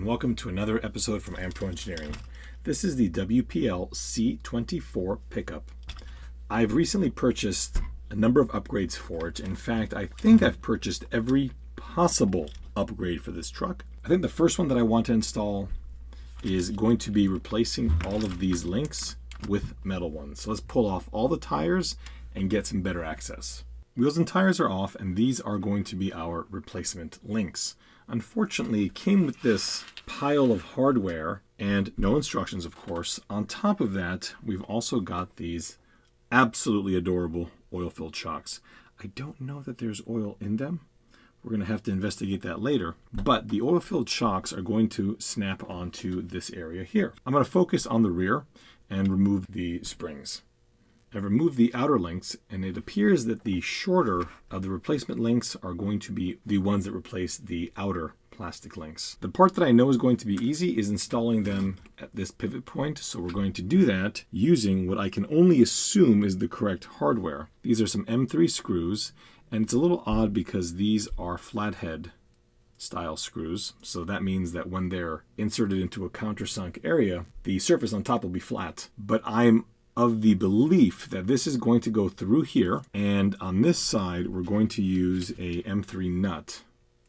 and welcome to another episode from Ampro Engineering. This is the WPL C24 pickup. I've recently purchased a number of upgrades for it. In fact, I think I've purchased every possible upgrade for this truck. I think the first one that I want to install is going to be replacing all of these links with metal ones. So let's pull off all the tires and get some better access. Wheels and tires are off, and these are going to be our replacement links. Unfortunately, it came with this pile of hardware and no instructions, of course. On top of that, we've also got these absolutely adorable oil-filled shocks. I don't know that there's oil in them. We're going to have to investigate that later. But the oil-filled shocks are going to snap onto this area here. I'm going to focus on the rear and remove the springs. I've removed the outer links, and it appears that the shorter of the replacement links are going to be the ones that replace the outer plastic links. The part that I know is going to be easy is installing them at this pivot point, so we're going to do that using what I can only assume is the correct hardware. These are some M3 screws, and it's a little odd because these are flathead style screws, so that means that when they're inserted into a countersunk area, the surface on top will be flat. But I'm of the belief that this is going to go through here, and on this side we're going to use a M3 nut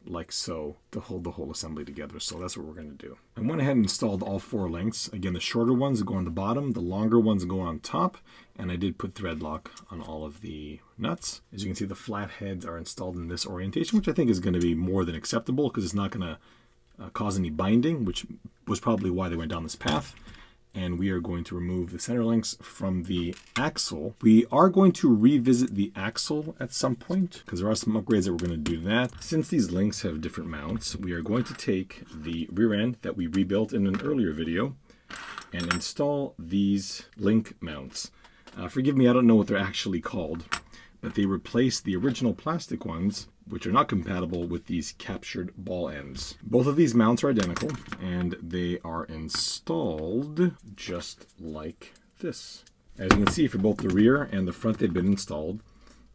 like so to hold the whole assembly together. So that's what we're going to do. I went ahead and installed all four links. Again, the shorter ones go on the bottom, the longer ones go on top, and I did put thread lock on all of the nuts. As you can see, the flat heads are installed in this orientation, which I think is going to be more than acceptable because it's not going to cause any binding, which was probably why they went down this path. And we are going to remove the center links from the axle. We are going to revisit the axle at some point because there are some upgrades that we're going to do to that. Since these links have different mounts, we are going to take the rear end that we rebuilt in an earlier video and install these link mounts. Forgive me, I don't know what they're actually called, but they replace the original plastic ones, which are not compatible with these captured ball ends. Both of these mounts are identical, and they are installed just like this. As you can see, for both the rear and the front, they've been installed.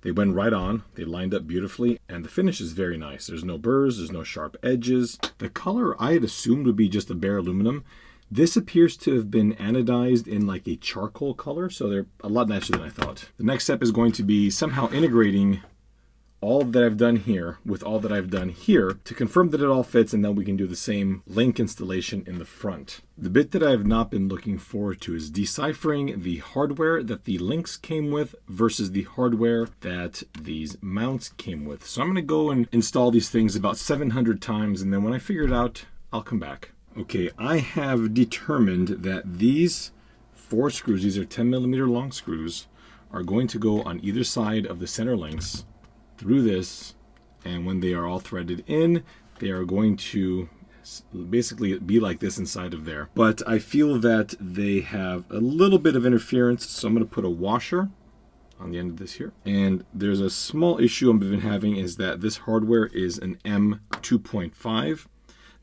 They went right on, they lined up beautifully, and the finish is very nice. There's no burrs, there's no sharp edges. The color I had assumed would be just a bare aluminum. This appears to have been anodized in like a charcoal color, so they're a lot nicer than I thought. The next step is going to be somehow integrating all that I've done here with all that I've done here to confirm that it all fits, and then we can do the same link installation in the front. The bit that I have not been looking forward to is deciphering the hardware that the links came with versus the hardware that these mounts came with. So I'm going to go and install these things about 700 times, and then when I figure it out, I'll come back. Okay, I have determined that these four screws, these are 10mm long screws, are going to go on either side of the center links through this, and when they are all threaded in, they are going to basically be like this inside of there. But I feel that they have a little bit of interference, so I'm going to put a washer on the end of this here. And there's a small issue I've been having is that this hardware is an M2.5.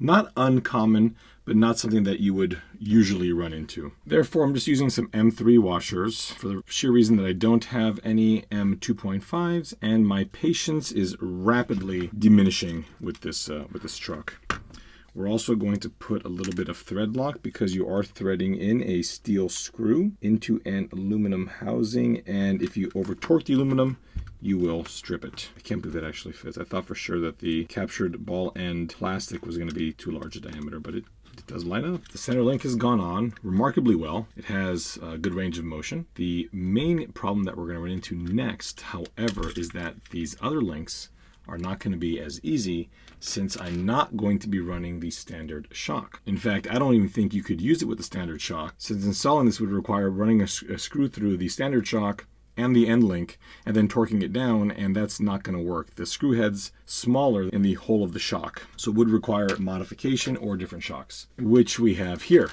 Not uncommon, but not something that you would usually run into. Therefore, I'm just using some M3 washers for the sheer reason that I don't have any M2.5s, and my patience is rapidly diminishing with this truck. We're also going to put a little bit of thread lock because you are threading in a steel screw into an aluminum housing, and if you over torque the aluminum, you will strip it. I can't believe that actually fits. I thought for sure that the captured ball end plastic was going to be too large a diameter, but it does line up. The center link has gone on remarkably well. It has a good range of motion. The main problem that we're going to run into next, however, is that these other links are not going to be as easy since I'm not going to be running the standard shock. In fact, I don't even think you could use it with the standard shock, since installing this would require running a screw through the standard shock and the end link and then torquing it down, and that's not going to work. The screw head's smaller in the hole of the shock, so it would require modification or different shocks, which we have here.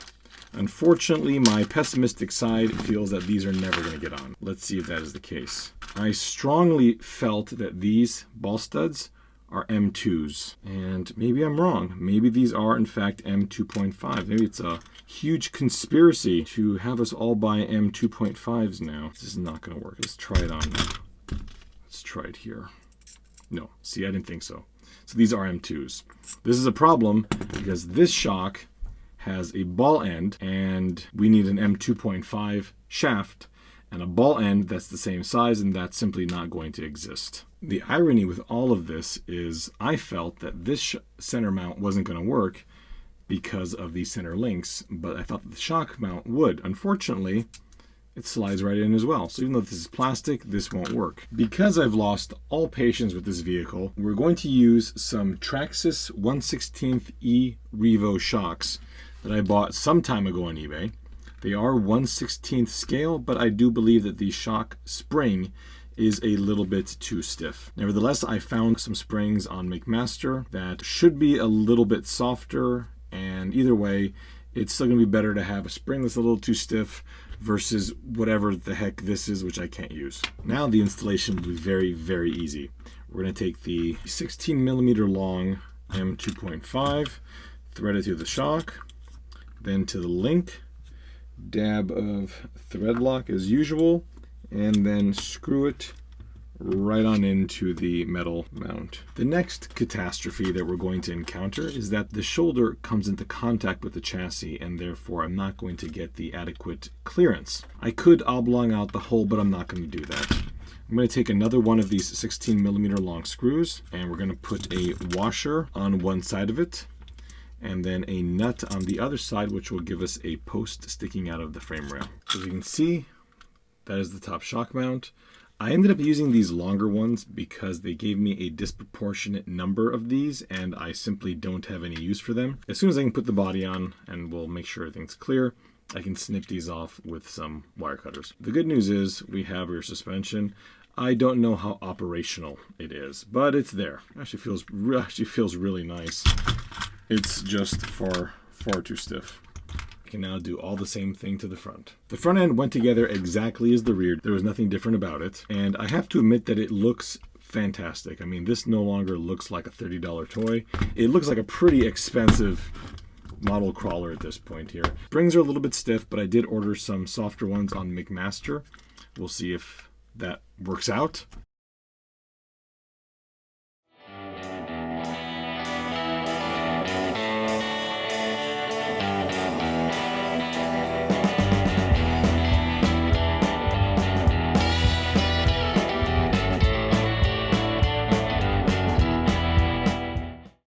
Unfortunately, my pessimistic side feels that these are never going to get on. Let's see if that is the case. I strongly felt that these ball studs are M2s, and maybe I'm wrong. Maybe these are in fact M2.5. Maybe it's a huge conspiracy to have us all buy M2.5s now. This is not going to work. Let's try it on now. Let's try it here. No, see, I didn't think so. So these are M2s. This is a problem because this shock has a ball end and we need an M2.5 shaft and a ball end that's the same size, and that's simply not going to exist. The irony with all of this is I felt that this center mount wasn't going to work because of these center links, but I thought that the shock mount would. Unfortunately, it slides right in as well. So even though this is plastic, this won't work. Because I've lost all patience with this vehicle, we're going to use some Traxxas 1/16 E Revo shocks that I bought some time ago on eBay. They are 1/16 scale, but I do believe that the shock spring is a little bit too stiff. Nevertheless, I found some springs on McMaster that should be a little bit softer, and either way, it's still gonna be better to have a spring that's a little too stiff versus whatever the heck this is, which I can't use. Now the installation will be very, very easy. We're gonna take the 16mm long M2.5, thread it through the shock, then to the link, dab of thread lock as usual, and then screw it right on into the metal mount. The next catastrophe that we're going to encounter is that the shoulder comes into contact with the chassis, and therefore I'm not going to get the adequate clearance. I could oblong out the hole, but I'm not going to do that. I'm going to take another one of these 16mm long screws, and we're going to put a washer on one side of it, and then a nut on the other side, which will give us a post sticking out of the frame rail. As you can see, that is the top shock mount. I ended up using these longer ones because they gave me a disproportionate number of these, and I simply don't have any use for them. As soon as I can put the body on, and we'll make sure everything's clear, I can snip these off with some wire cutters. The good news is we have rear suspension. I don't know how operational it is, but it's there. Actually feels really nice. It's just far too stiff. I can now do all the same thing to the front. The front end went together exactly as the rear. There was nothing different about it. And I have to admit that it looks fantastic. I mean, this no longer looks like a $30 toy. It looks like a pretty expensive model crawler at this point here. Springs are a little bit stiff, but I did order some softer ones on McMaster. We'll see if that works out.